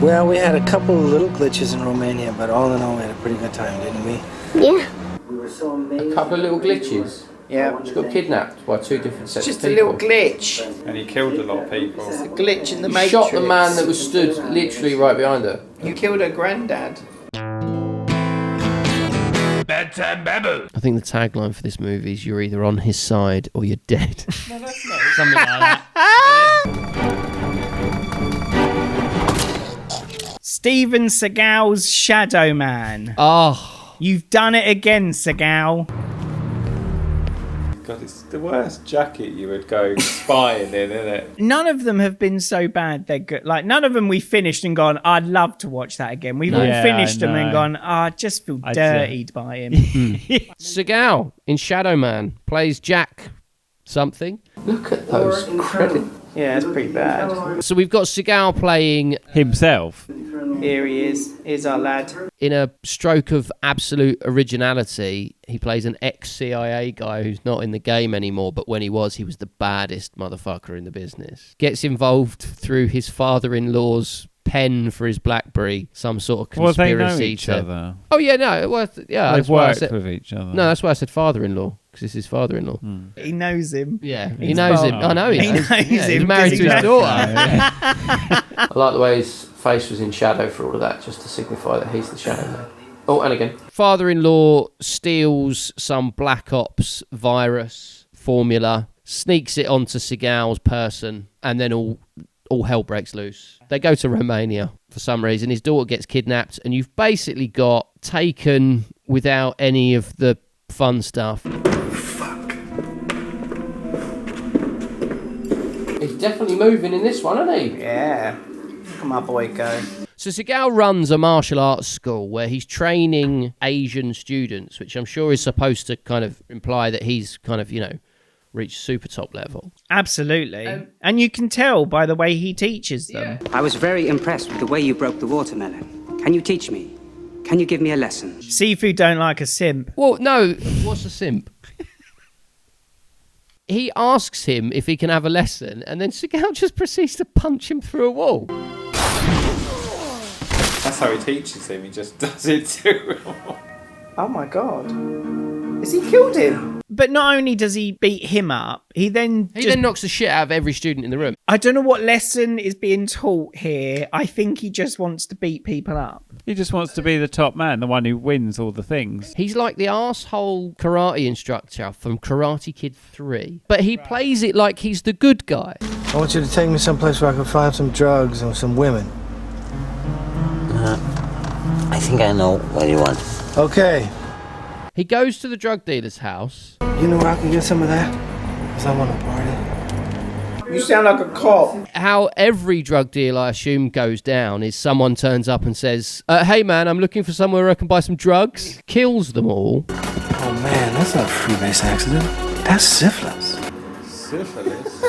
Well, we had a couple of little glitches in Romania, but all in all, we had a pretty good time, didn't we? Yeah. We were so amazed. A couple of little glitches. Yeah. She got kidnapped by two different sets Just of a people. little glitch. And he killed a lot of people. It's a glitch in the You Matrix. shot the man that was stood literally right behind her. You killed her granddad. Bedtime babble. I think the tagline for this movie is "You're either on his side or you're dead." No, that's not. Something like that. Steven Seagal's Shadow Man. Oh, You've done it again, Seagal. God, it's the worst jacket you would go spying in, isn't it? None of them have been so bad they're good. Like, none of them we finished and gone, I'd love to watch that again. We've all Yeah, finished I them and know. gone, I just feel I'd dirtied by him. Seagal in Shadow Man plays Jack something. Look at those credits. Yeah, it's pretty bad. So we've got Seagal playing Himself. Here he is. Here's our lad. in a stroke of absolute originality. He plays an ex-CIA guy who's not in the game anymore, but when he was the baddest motherfucker in the business. Gets involved through his father-in-law's pen for his BlackBerry, some sort of Well, they conspiracy know each other. Oh yeah, no, well, yeah, They've that's why I worked said, with each other. no, that's why I said father-in-law, because it's his father-in-law. He knows him. Yeah, he He's knows fine. him. I know he knows knows Yeah, him he's married 'cause to he his knows- daughter. I like the way his face was in shadow for all of that, just to signify that he's the Shadow Man. Oh, and again. Father-in-law steals some Black Ops virus formula, sneaks it onto Seagal's person, and then all hell breaks loose. They go to Romania for some reason. His daughter gets kidnapped, and you've basically got Taken without any of the fun stuff. He's definitely moving in this one, isn't he? Yeah. Look at my boy go. So Seagal runs a martial arts school where he's training Asian students, which I'm sure is supposed to kind of imply that he's kind of, reached super top level. Absolutely. And you can tell by the way he teaches them. I was very impressed with the way you broke the watermelon. Can you teach me? Can you give me a lesson? Seafood don't like a simp. Well, no, what's a simp? He asks him if he can have a lesson, and then Seagal just proceeds to punch him through a wall. That's how he teaches him. He just does it to him. Oh my god. Has he killed him? But not only does he beat him up, he then knocks the shit out of every student in the room. I don't know what lesson is being taught here. I think he just wants to beat people up. He just wants to be the top man, the one who wins all the things. He's like the arsehole karate instructor from Karate Kid 3. But he plays it like he's the good guy. I want you to take me someplace where I can find some drugs and some women. I think I know what you want. Okay. He goes to the drug dealer's house. You know where I can get some of that? Because I want to party. You sound like a cop. How every drug deal, I assume, goes down is someone turns up and says, hey man, I'm looking for somewhere where I can buy some drugs. Kills them all. Oh man, that's not a freebase accident. That's syphilis. Syphilis?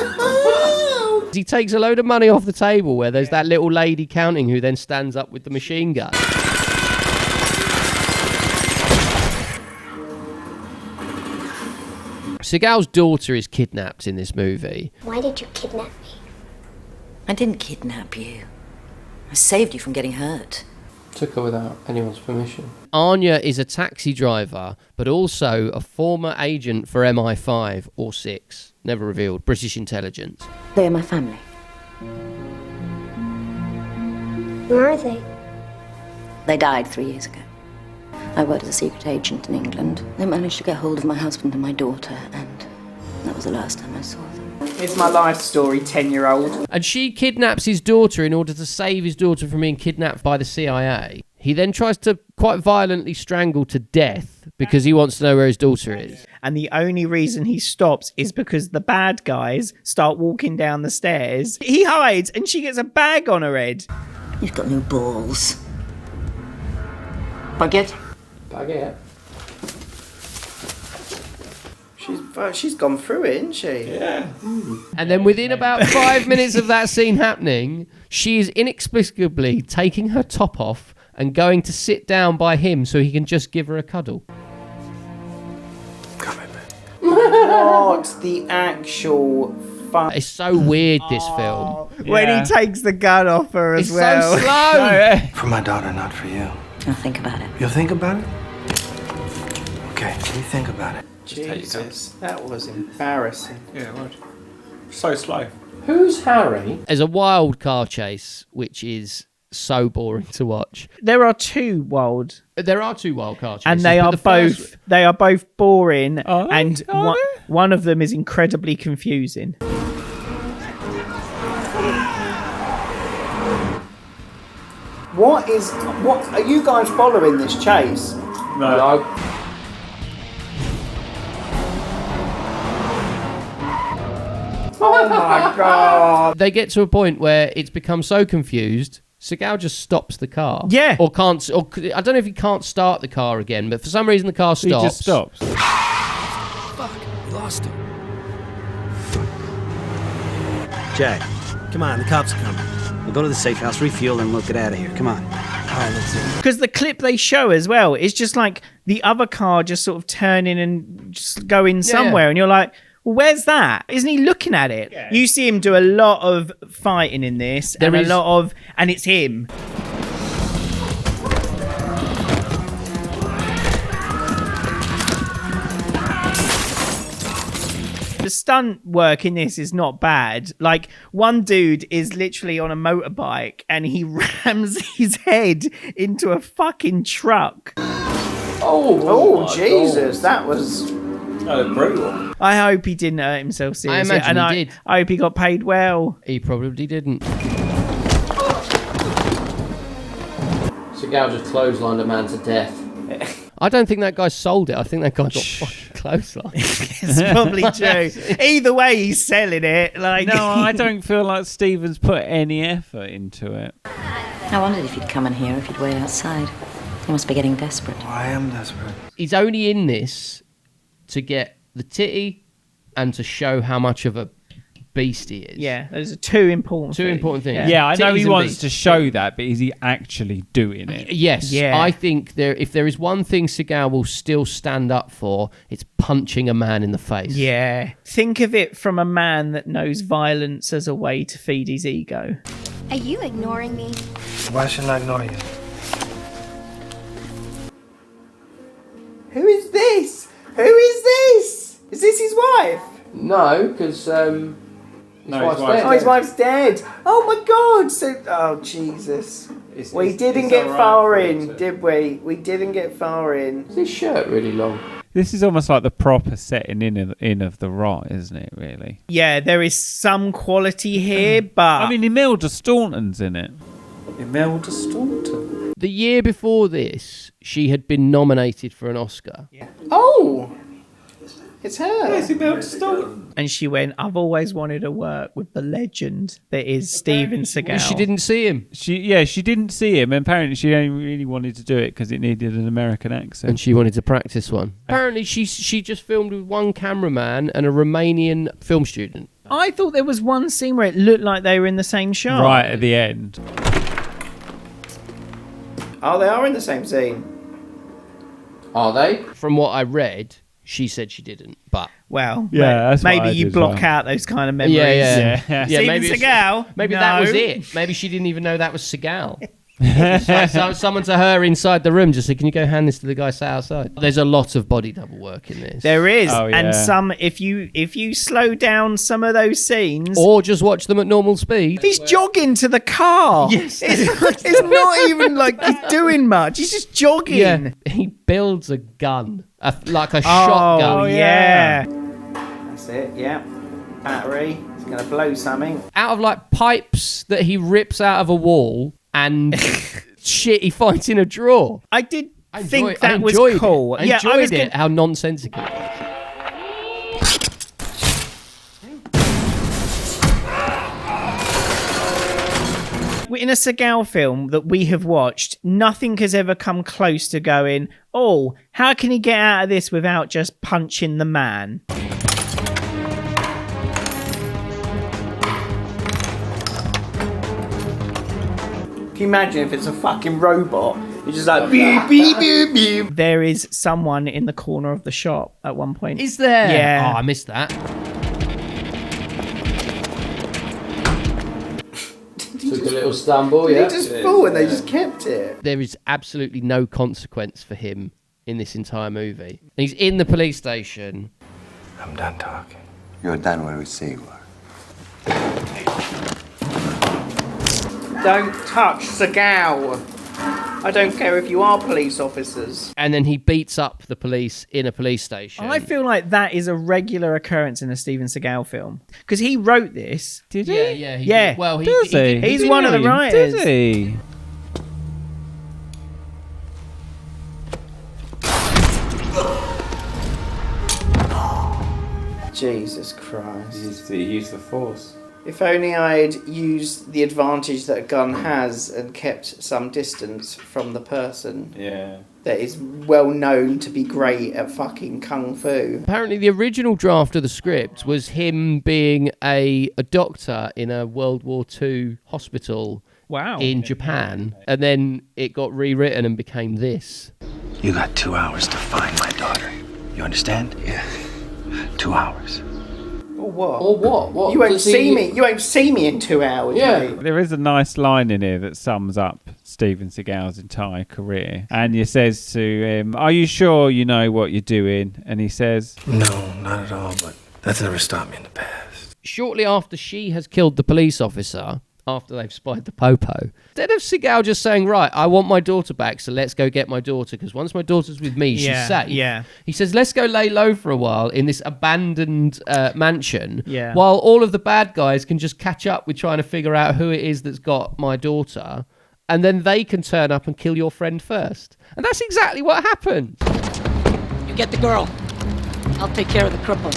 He takes a load of money off the table where there's that little lady counting who then stands up with the machine gun. Seagal's daughter is kidnapped in this movie. Why did you kidnap me? I didn't kidnap you. I saved you from getting hurt. Took her without anyone's permission. Anya is a taxi driver, but also a former agent for MI5 or 6, never revealed, British intelligence. They are my family. Where are they? They died 3 years ago. I worked as a secret agent in England. They managed to get hold of my husband and my daughter, and that was the last time I saw them. It's my life story, 10-year-old. And she kidnaps his daughter in order to save his daughter from being kidnapped by the CIA. He then tries to quite violently strangle to death because he wants to know where his daughter is. And the only reason he stops is because the bad guys start walking down the stairs. He hides and she gets a bag on her head. You've got no balls. Baguette? Baguette. She's gone through it, isn't she? Yeah. And then within about 5 minutes of that scene happening, she is inexplicably taking her top off and going to sit down by him so he can just give her a cuddle. What the actual fuck? It's so weird, this film. When he takes the gun off her as It's well. so slow. For my daughter, not for you. I'll think about it. You'll think about it? Okay, you think about it. Jesus, that was embarrassing. Yeah, right. So slow. Who's Harry? There's a wild car chase, which is so boring to watch. There are two wild, There are two wild car chases, and they but are the first- both boring, Are they? and one of them is incredibly confusing. What are you guys following this chase? No. Oh my god. They get to a point where it's become so confused. Seagal just stops the car. Yeah. Or can't. Or I don't know if he can't start the car again, but for some reason the car stops. He just stops. Fuck, we lost him. Jack, come on, the cops are coming. We'll go to the safe house, refuel, and we'll get out of here. Come on. All right, let's see. Because the clip they show as well is just like the other car just sort of turning and just going somewhere, and you're like, well, where's that? Isn't he looking at it? Yeah. You see him do a lot of fighting in this, and it's him. The stunt work in this is not bad. Like, one dude is literally on a motorbike and he rams his head into a fucking truck. Oh Jesus, that was brutal. I hope he didn't hurt himself seriously. I imagine he did. I hope he got paid well. He probably didn't. Seagal just clotheslined a man to death. I don't think that guy sold it. I think that guy got fucking clotheslined. It's probably true. Either way, he's selling it. Like, No, I don't feel like Stephen's put any effort into it. I wondered if you'd come in here, if you'd wait outside. You must be getting desperate. Oh, I am desperate. He's only in this to get the titty and to show how much of a beast he is. yeah, those are two important things. Yeah, I know Titties he and wants beast. to show that, but is he actually doing it? Yes, Yeah. I think if there is one thing Seagal will still stand up for, it's punching a man in the face. Yeah. Think of it from a man that knows violence as a way to feed his ego. Are you ignoring me? Why shouldn't I ignore you? Who is this? Who is this? Is this his wife? No, because His wife's dead. Oh my god! Oh Jesus! We didn't get far in, did we? We didn't get far in. Is his shirt really long? This is almost like the proper setting in of the rot, isn't it, really? Yeah, there is some quality here, but... I mean, Imelda Staunton's in it. Imelda Staunton. The year before this, she had been nominated for an Oscar. Yeah. Oh! It's her. It's Imelda Staunton. And she went, I've always wanted to work with the legend that is Steven Seagal. She didn't see him. She didn't see him, and apparently she only really wanted to do it because it needed an American accent. And she wanted to practice one. Apparently, she just filmed with one cameraman and a Romanian film student. I thought there was one scene where it looked like they were in the same shot. Right at the end. Oh, they are in the same scene. Are they? From what I read, she said she didn't, but... Well, Yeah, that's what maybe I you did as block well. out those kind of memories. Yeah. Steven maybe Seagal? Maybe No. that was it. Maybe she didn't even know that was Seagal. It's like someone to her inside the room just said, can you go hand this to the guy sat outside? There's a lot of body double work in this. There is, Oh, and yeah. some. If you slow down some of those scenes, Or just watch them at normal speed. he's jogging to the car. Yes. It's not even like he's doing much. He's just jogging. Yeah, he builds a gun, like a shotgun. Oh yeah. That's it, yeah. Battery. It's going to blow something. Out of like pipes that he rips out of a wall and shit he finds in a drawer. I did think I that was enjoyed cool. It. I Yeah, enjoyed I was it, how nonsensical it was. In a Seagal film that we have watched, nothing has ever come close to going, oh, how can he get out of this without just punching the man? Can you imagine if it's a fucking robot? You're just like, beep, beep, beep, beep. There is someone in the corner of the shop at one point. Is there? Yeah. Oh, I missed that. little stumble, Did yeah. he just fall and they just kept it? There is absolutely no consequence for him in this entire movie. And he's in the police station. I'm done talking. You're done with Seagal. Don't touch Seagal. I don't care if you are police officers. And then he beats up the police in a police station. I feel like that is a regular occurrence in a Steven Seagal film. Because he wrote this. Did he? Yeah. Yeah. Well, Does he? He's one of the writers. Does he? Jesus Christ. He used the force. If only I'd used the advantage that a gun has and kept some distance from the person that is well known to be great at fucking kung fu. Apparently, the original draft of the script was him being a doctor in a World War II hospital in Japan. And then it got rewritten and became this. You got 2 hours to find my daughter. You understand? Yeah. 2 hours. Or what? Or what? What? You won't see me. You won't see me in 2 hours. Yeah. Mate. There is a nice line in here that sums up Steven Seagal's entire career. And he says to him, "Are you sure you know what you're doing?" And he says, No, not at all, but that's never stopped me in the past. Shortly after she has killed the police officer, after they've spied the popo, instead of Seagal just saying, right, I want my daughter back, so let's go get my daughter, because once my daughter's with me, she's safe. Yeah. He says, let's go lay low for a while in this abandoned mansion, Yeah. while all of the bad guys can just catch up with trying to figure out who it is that's got my daughter, and then they can turn up and kill your friend first. And that's exactly what happened. You get the girl. I'll take care of the cripple.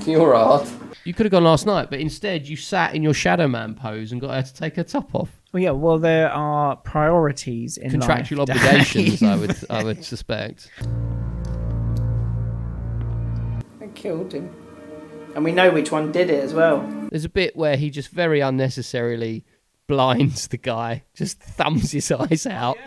You're right. You could have gone last night, but instead you sat in your Shadow Man pose and got her to take her top off. Well, there are priorities in Contractual life, obligations, Dave. I would suspect. They killed him. And we know which one did it as well. There's a bit where he just very unnecessarily blinds the guy, just thumbs his eyes out.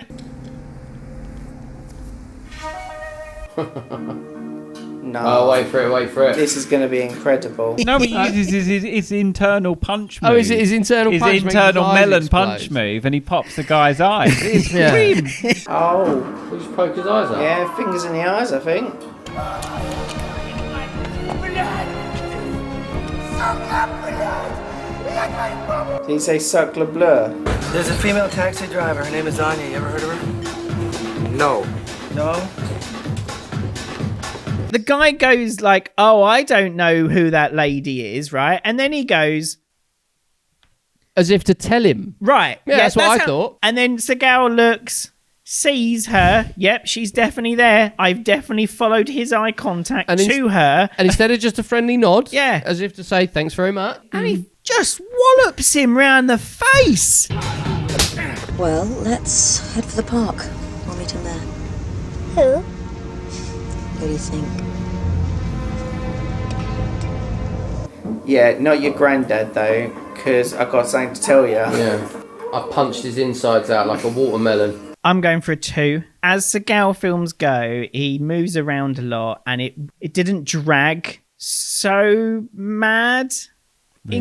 No. Oh, wait for it. This is going to be incredible. no, he uses his internal punch move. Oh, is it his internal punch? His internal melon punch move, and he pops the guy's eyes. It's scream. Oh. He just poke his eyes out? Yeah, fingers in the eyes, I think. Did he say suck le bleu? There's a female taxi driver. Her name is Anya. You ever heard of her? No. No? The guy goes like, oh, I don't know who that lady is, right? And then he goes... As if to tell him. Right. Yeah, that's what I thought. And then Seagal looks, sees her. Yep, she's definitely there. I've definitely followed his eye contact to her. And instead of just a friendly nod, yeah, as if to say, thanks very much. And he just wallops him round the face. Well, let's head for the park. We'll meet him there. Who? Who do you think? Yeah, not your granddad, though, because I've got something to tell you. Yeah. I punched his insides out like a watermelon. I'm going for a 2. As Seagal films go, he moves around a lot, and it didn't drag so mad. Really?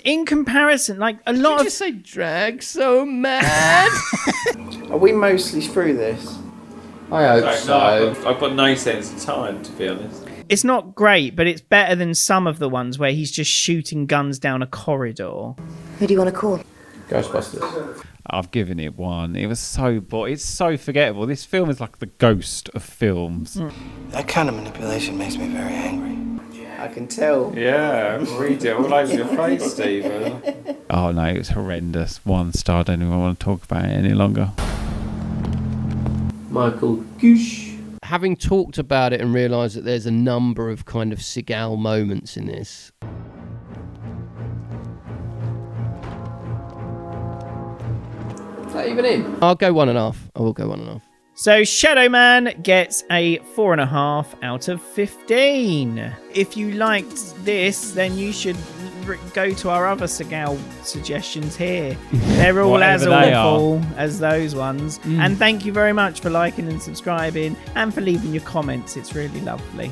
In comparison, like a lot Did you just say drag so mad? Are we mostly through this? I hope so. I've got no sense of time, to be honest. It's not great, but it's better than some of the ones where he's just shooting guns down a corridor. Who do you want to call? Ghostbusters. I've given it 1. It was so boring. It's so forgettable. This film is like the ghost of films. That kind of manipulation makes me very angry. I can tell. Yeah, read it all over your face, Stephen. Oh no, it was horrendous. 1 star. I don't even want to talk about it any longer. Michael Goosh. Having talked about it and realised that there's a number of kind of Seagal moments in this. Is that even in? I'll go 1.5. I will go 1.5. So Shadow Man gets a 4.5 out of 15. If you liked this, then you should go to our other Seagal suggestions here. They're all as awful as those ones. And thank you very much for liking and subscribing and for leaving your comments. It's really lovely.